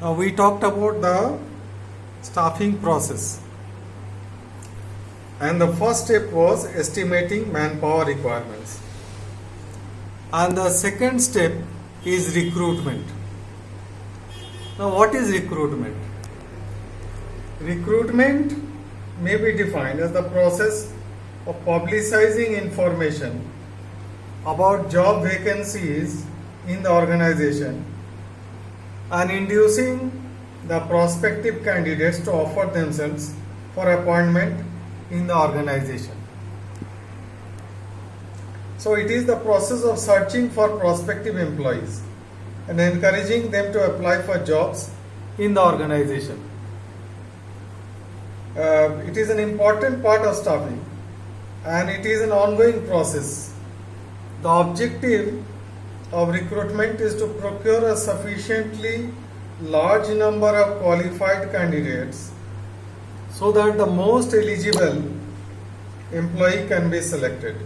We talked about the staffing process, and the first step was estimating manpower requirements, and the second step is recruitment. Now, what is recruitment? Recruitment may be defined as the process of publicizing information about job vacancies in the organization and inducing the prospective candidates to offer themselves for appointment in the organization. So it is the process of searching for prospective employees and encouraging them to apply for jobs in the organization. It is an important part of staffing and it is an ongoing process. The objective of recruitment is to procure a sufficiently large number of qualified candidates so that the most eligible employee can be selected.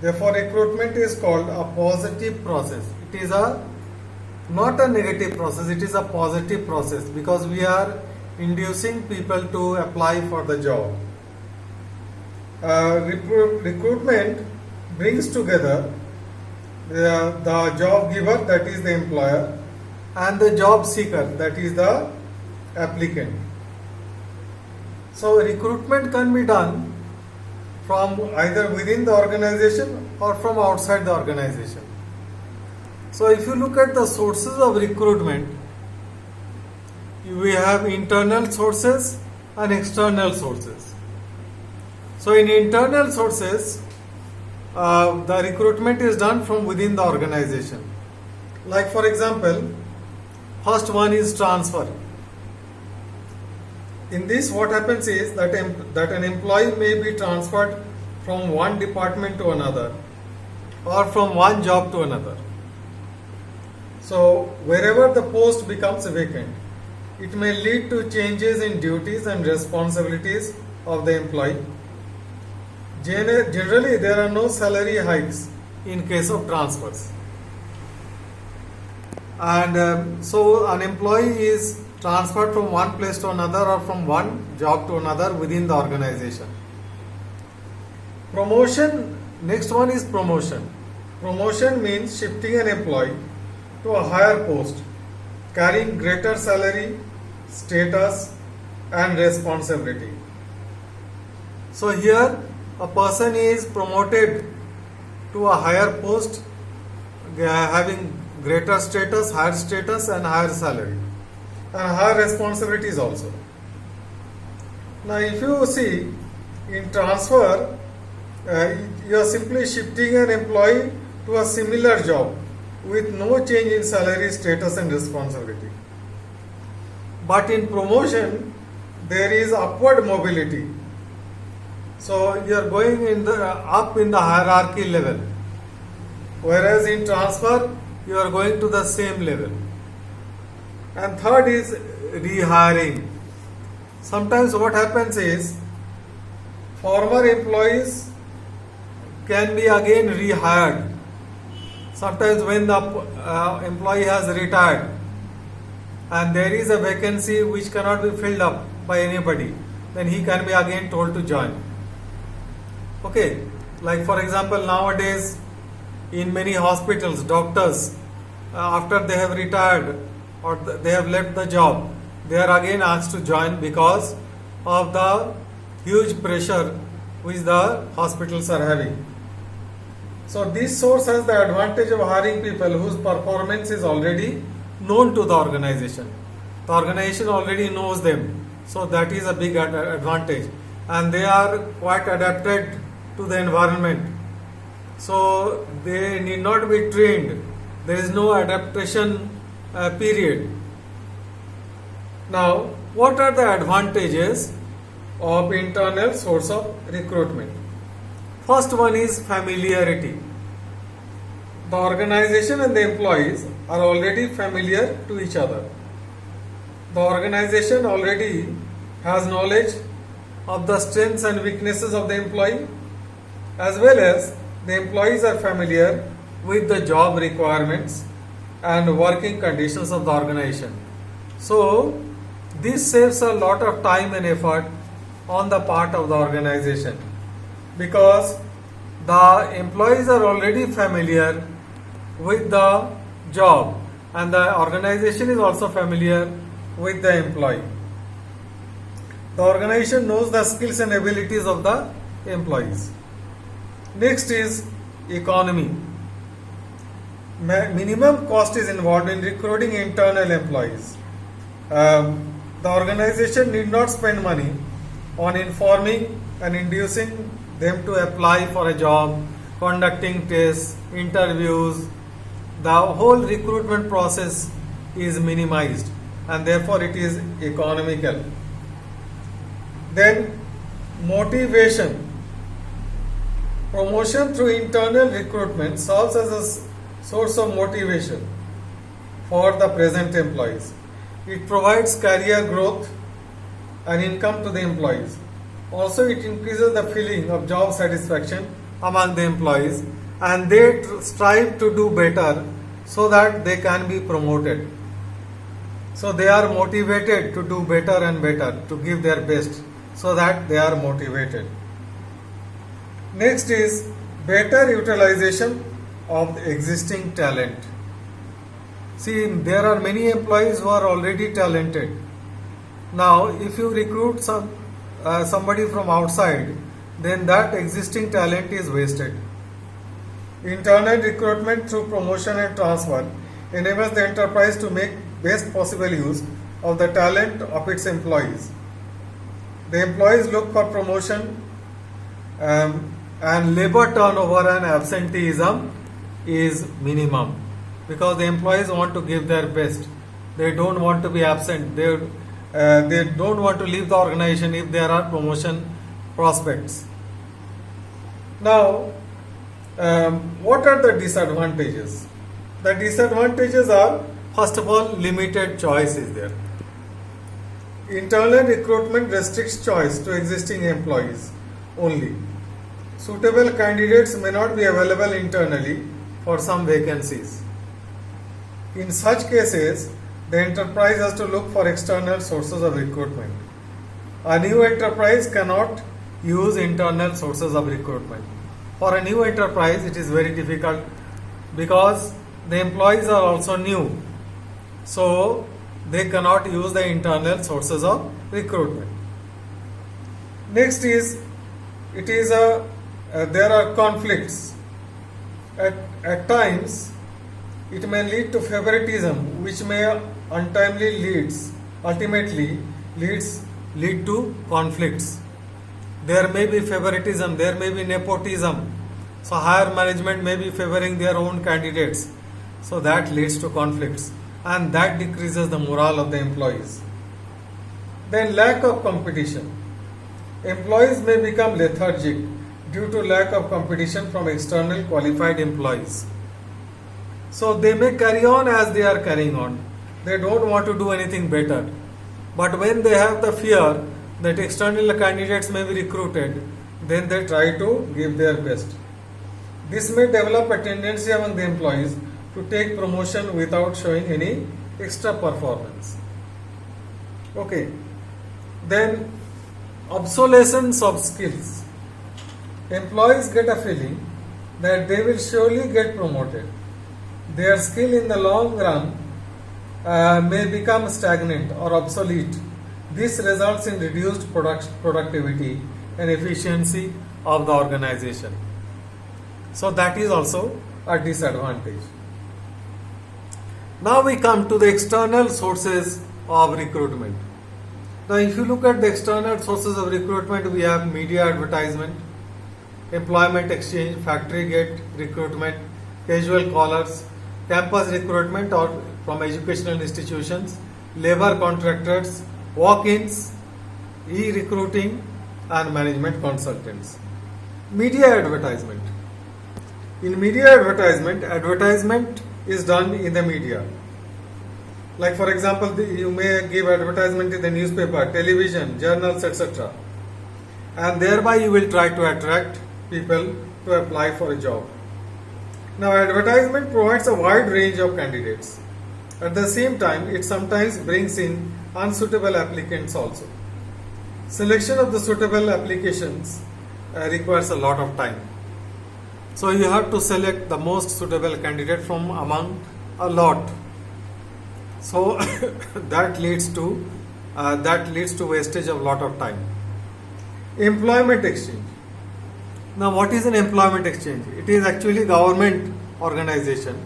Therefore, recruitment is called a positive process. It is not a negative process, it is a positive process because we are inducing people to apply for the job. Recruitment brings together the job giver, that is the employer, and the job seeker, that is the applicant. So recruitment can be done from either within the organization or from outside the organization. So if you look at the sources of recruitment, we have internal sources and external sources. So in internal sources, the recruitment is done from within the organization. Like for example, first one is transfer. In this, what happens is that an employee may be transferred from one department to another or from one job to another. So wherever the post becomes vacant, it may lead to changes in duties and responsibilities of the employee. Generally, there are no salary hikes in case of transfers. And so an employee is transferred from one place to another or from one job to another within the organization. Promotion, next one is promotion. Promotion means shifting an employee to a higher post, carrying greater salary, status and responsibility. So here a person is promoted to a higher post, having greater status, higher status and higher salary and higher responsibilities also. Now if you see in transfer, you are simply shifting an employee to a similar job with no change in salary, status and responsibility. But in promotion, there is upward mobility. So you are going up in the hierarchy level. Whereas in transfer, you are going to the same level. And third is rehiring. Sometimes what happens is, former employees can be again rehired. Sometimes when the employee has retired and there is a vacancy which cannot be filled up by anybody, then he can be again told to join. Okay, like for example, nowadays in many hospitals, doctors, after they have retired or they have left the job, they are again asked to join because of the huge pressure which the hospitals are having. So this source has the advantage of hiring people whose performance is already known to the organization. The organization already knows them. So that is a big advantage. And they are quite adapted to the environment. So they need not be trained. There is no adaptation period. Now, what are the advantages of internal source of recruitment? First one is familiarity. The organization and the employees are already familiar to each other. The organization already has knowledge of the strengths and weaknesses of the employee, as well as the employees are familiar with the job requirements and working conditions of the organization. So, this saves a lot of time and effort on the part of the organization because the employees are already familiar with the job and the organization is also familiar with the employee. The organization knows the skills and abilities of the employees. Next is economy. Minimum cost is involved in recruiting internal employees. The organization need not spend money on informing and inducing them to apply for a job, conducting tests, interviews. The whole recruitment process is minimized and therefore it is economical. Then motivation. Promotion through internal recruitment serves as a source of motivation for the present employees. It provides career growth and income to the employees. Also, it increases the feeling of job satisfaction among the employees and they strive to do better so that they can be promoted. So, they are motivated to do better and better, to give their best so that they are motivated. Next is better utilization of the existing talent. See, there are many employees who are already talented. Now, if you recruit somebody from outside, then that existing talent is wasted. Internal recruitment through promotion and transfer enables the enterprise to make best possible use of the talent of its employees. The employees look for promotion and labor turnover and absenteeism is minimum because the employees want to give their best. They don't want to be absent. They don't want to leave the organization if there are promotion prospects. Now, what are the disadvantages? The disadvantages are, first of all, limited choice is there. Internal recruitment restricts choice to existing employees only. Suitable candidates may not be available internally for some vacancies. In such cases, the enterprise has to look for external sources of recruitment. A new enterprise cannot use internal sources of recruitment. For a new enterprise, it is very difficult because the employees are also new. So, they cannot use the internal sources of recruitment. Next is, there are conflicts. At times, it may lead to favoritism, which may ultimately lead to conflicts. There may be favoritism, there may be nepotism. So higher management may be favoring their own candidates. So that leads to conflicts and that decreases the morale of the employees. Then lack of competition. Employees may become lethargic due to lack of competition from external qualified employees. So they may carry on as they are carrying on. They don't want to do anything better. But when they have the fear that external candidates may be recruited, then they try to give their best. This may develop a tendency among the employees to take promotion without showing any extra performance. Okay. Then obsolescence of skills. Employees get a feeling that they will surely get promoted. Their skill in the long run may become stagnant or obsolete. This results in reduced productivity and efficiency of the organization. So that is also a disadvantage. Now we come to the external sources of recruitment. Now if you look at the external sources of recruitment, we have media advertisement, employment exchange, factory gate recruitment, casual callers, campus recruitment or from educational institutions, labor contractors, walk-ins, e-recruiting and management consultants. Media advertisement. In media advertisement is done in the media. Like for example, you may give advertisement in the newspaper, television, journals, etc. And thereby you will try to attract people to apply for a job. Now, advertisement provides a wide range of candidates. At the same time, it sometimes brings in unsuitable applicants also. Selection of the suitable applications requires a lot of time. So you have to select the most suitable candidate from among a lot. So that leads to wastage of lot of time. Employment exchange. Now, what is an employment exchange? It is actually government organization,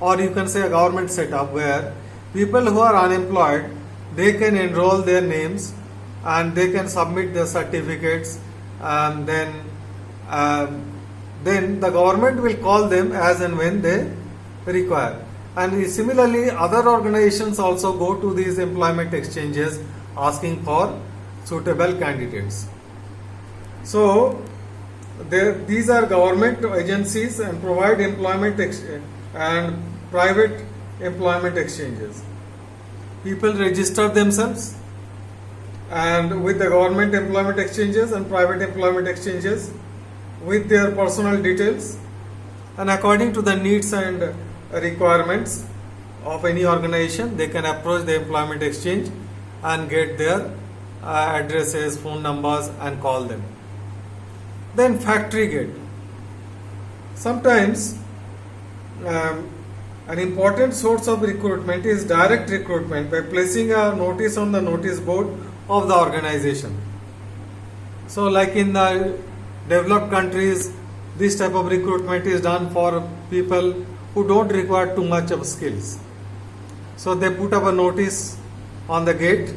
or you can say a government setup where people who are unemployed, they can enroll their names and they can submit their certificates, and then the government will call them as and when they require. And similarly, other organizations also go to these employment exchanges asking for suitable candidates. So these are government agencies and provide employment and private employment exchanges. People register themselves and with the government employment exchanges and private employment exchanges with their personal details, and according to the needs and requirements of any organization, they can approach the employment exchange and get their addresses, phone numbers, and call them. Then factory gate. Sometimes an important source of recruitment is direct recruitment by placing a notice on the notice board of the organization. So like in the developed countries, this type of recruitment is done for people who don't require too much of skills. So they put up a notice on the gate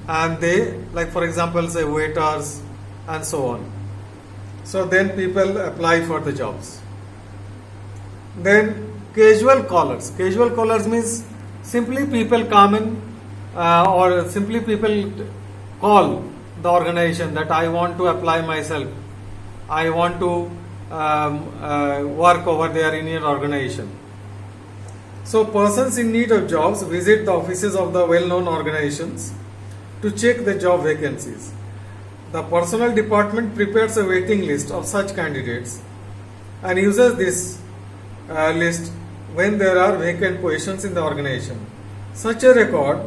and they, like for example, say waiters and so on. So then people apply for the jobs. Then casual callers. Casual callers means simply people come in or simply people call the organization that I want to apply myself. I want to work over there in your organization. So persons in need of jobs visit the offices of the well-known organizations to check the job vacancies. The personnel department prepares a waiting list of such candidates and uses this list when there are vacant positions in the organization. Such a record,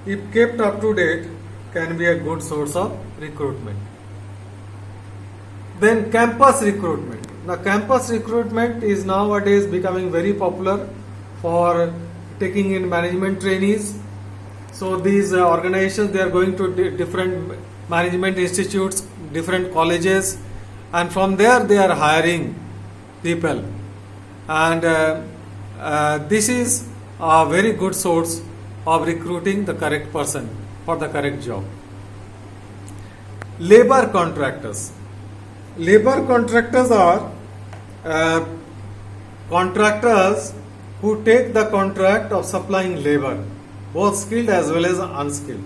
if kept up to date, can be a good source of recruitment. Then campus recruitment. Now campus recruitment is nowadays becoming very popular for taking in management trainees. So these organizations, they are going to different management institutes, different colleges, and from there they are hiring people. And this is a very good source of recruiting the correct person for the correct job. Labor contractors. Labor contractors are contractors who take the contract of supplying labor, both skilled as well as unskilled.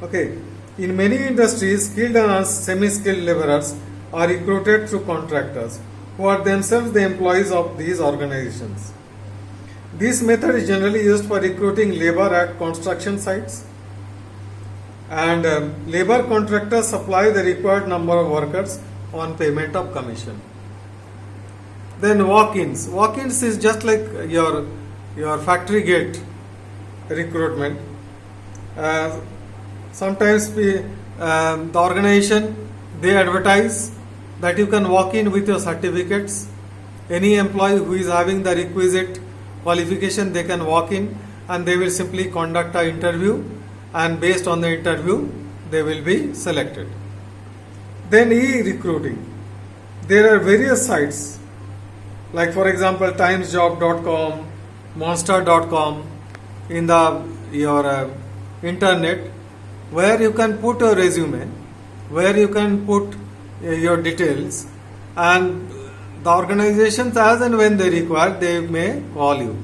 Okay, in many industries, skilled and semi-skilled laborers are recruited through contractors who are themselves the employees of these organizations. This method is generally used for recruiting labor at construction sites, and labor contractors supply the required number of workers on payment of commission. Then walk-ins. Walk-ins is just like your factory gate recruitment. Sometimes the organization, they advertise that you can walk in with your certificates. Any employee who is having the requisite qualification, they can walk in and they will simply conduct an interview, and based on the interview they will be selected. Then e-recruiting. There are various sites, like for example timesjob.com, monster.com in your internet, where you can put a resume, where you can put your details, and the organizations, as and when they require, they may call you.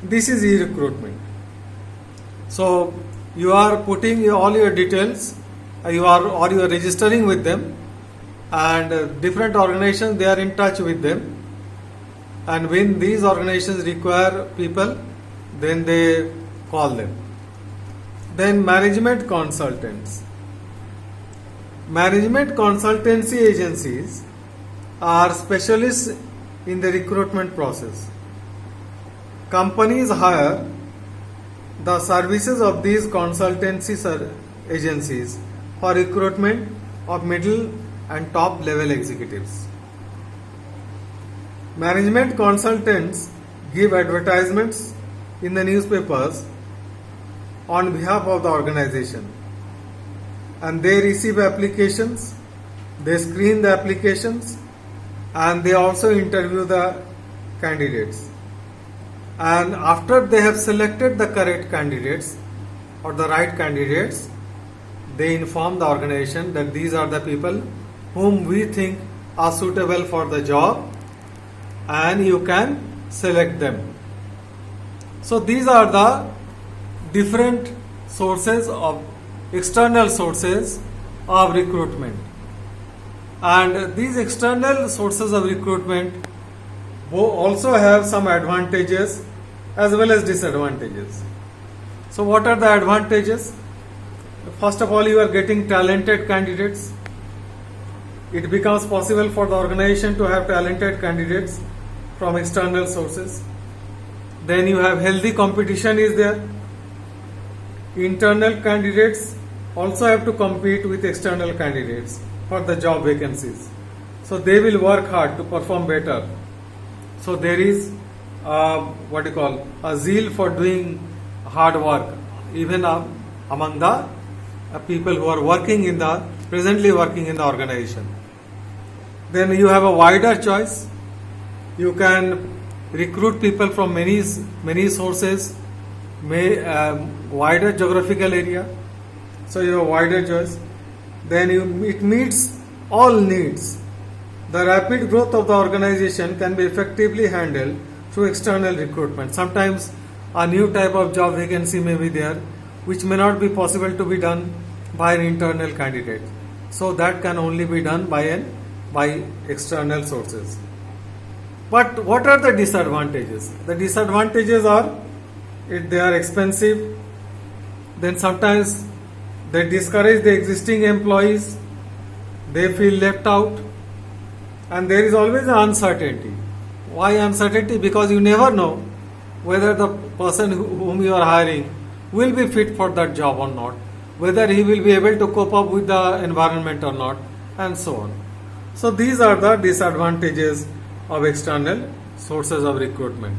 This is e-recruitment. So you are putting all your details, you are registering with them, and different organizations, they are in touch with them, and when these organizations require people, then they call them. Then management consultants. Management consultancy agencies are specialists in the recruitment process. Companies hire the services of these consultancy agencies for recruitment of middle and top level executives. Management consultants give advertisements in the newspapers on behalf of the organization, and they receive applications, they screen the applications, and they also interview the candidates. And after they have selected the correct candidates or the right candidates, they inform the organization that these are the people whom we think are suitable for the job, and you can select them. So these are the different sources of external sources of recruitment. And these external sources of recruitment also have some advantages as well as disadvantages. So what are the advantages? First of all, you are getting talented candidates. It becomes possible for the organization to have talented candidates from external sources. Then you have healthy competition is there. Internal candidates also have to compete with external candidates for the job vacancies. So they will work hard to perform better. So there is a zeal for doing hard work even among the people who are presently working in the organization. Then you have a wider choice. You can recruit people from many sources, wider geographical area. So you have a wider choice. Then it meets all needs. The rapid growth of the organization can be effectively handled through external recruitment. Sometimes a new type of job vacancy may be there, which may not be possible to be done by an internal candidate. So that can only be done by external sources. But what are the disadvantages? The disadvantages are they are expensive. Then sometimes they discourage the existing employees. They feel left out. And there is always an uncertainty. Why uncertainty? Because you never know whether the person whom you are hiring will be fit for that job or not, whether he will be able to cope up with the environment or not, and so on. So these are the disadvantages of external sources of recruitment.